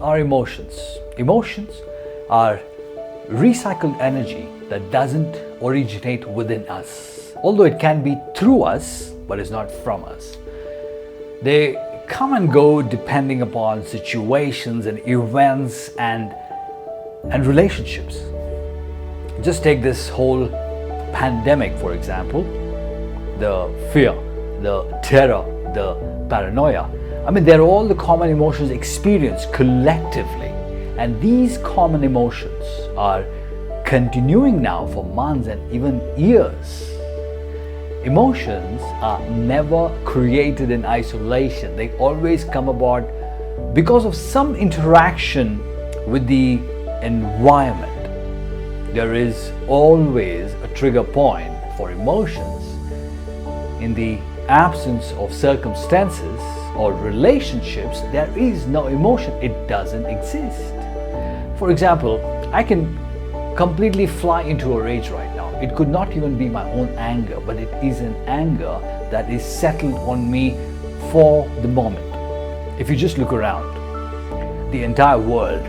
are emotions? Emotions are recycled energy that doesn't originate within us. Although it can be through us, but it's not from us. They come and go depending upon situations and events and relationships. Just take this whole pandemic, for example. The fear, the terror, the paranoia. I mean, they're all the common emotions experienced collectively. And these common emotions are continuing now for months and even years. Emotions are never created in isolation. They always come about because of some interaction with the environment. There is always a trigger point for emotions. In the absence of circumstances or relationships, there is no emotion. It doesn't exist. For example, I can completely fly into a rage right now. It could not even be my own anger, but it is an anger that is settled on me for the moment. If you just look around, the entire world,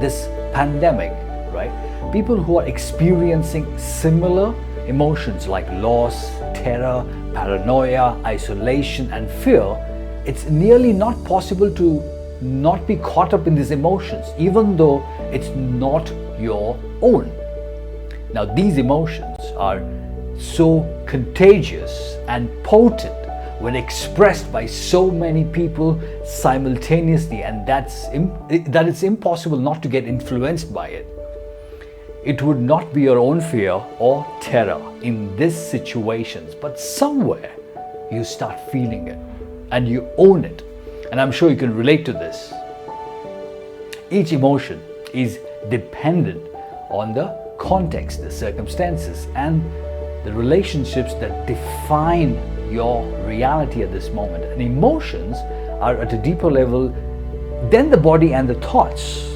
this pandemic, right? People who are experiencing similar emotions like loss, terror, paranoia, isolation, and fear, it's nearly not possible to not be caught up in these emotions, even though it's not your own. Now, these emotions are so contagious and potent when expressed by so many people simultaneously, and that it's impossible not to get influenced by it. It would not be your own fear or terror in these situations, but somewhere you start feeling it and you own it. And I'm sure you can relate to this. Each emotion is dependent on the context, the circumstances, and the relationships that define your reality at this moment. And emotions are at a deeper level than the body and the thoughts.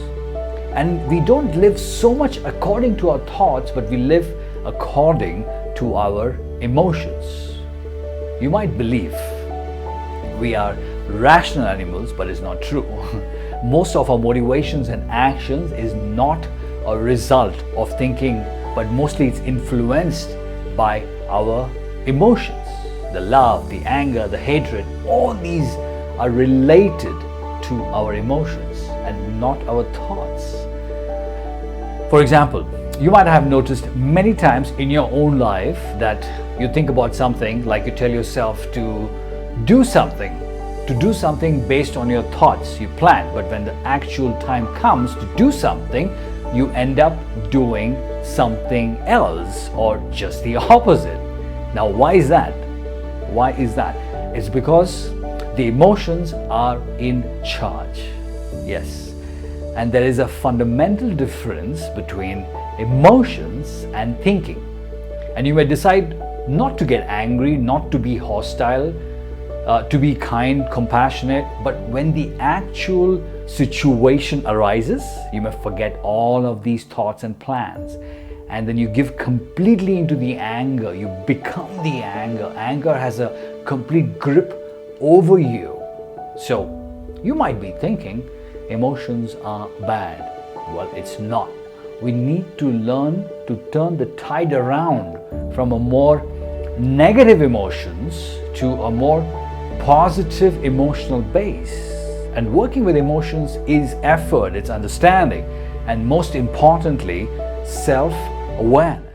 And we don't live so much according to our thoughts, but we live according to our emotions. You might believe we are rational animals, but it's not true. Most of our motivations and actions is not a result of thinking, but mostly it's influenced by our emotions. The love, the anger, the hatred, all these are related to our emotions and not our thoughts. For example, you might have noticed many times in your own life that you think about something, like you tell yourself to do something based on your thoughts you plan, but when the actual time comes to do something, you end up doing something else or just the opposite. Now, why is that? Why is that? It's because the emotions are in charge. Yes. And there is a fundamental difference between emotions and thinking. And you may decide not to get angry, not to be hostile, to be kind, compassionate, but when the actual situation arises, you may forget all of these thoughts and plans. And then you give completely into the anger. You become the anger. Anger has a complete grip over you. So you might be thinking emotions are bad. Well, it's not. We need to learn to turn the tide around from a more negative emotions to a more positive emotional base. And working with emotions is effort, it's understanding, and most importantly, self-awareness.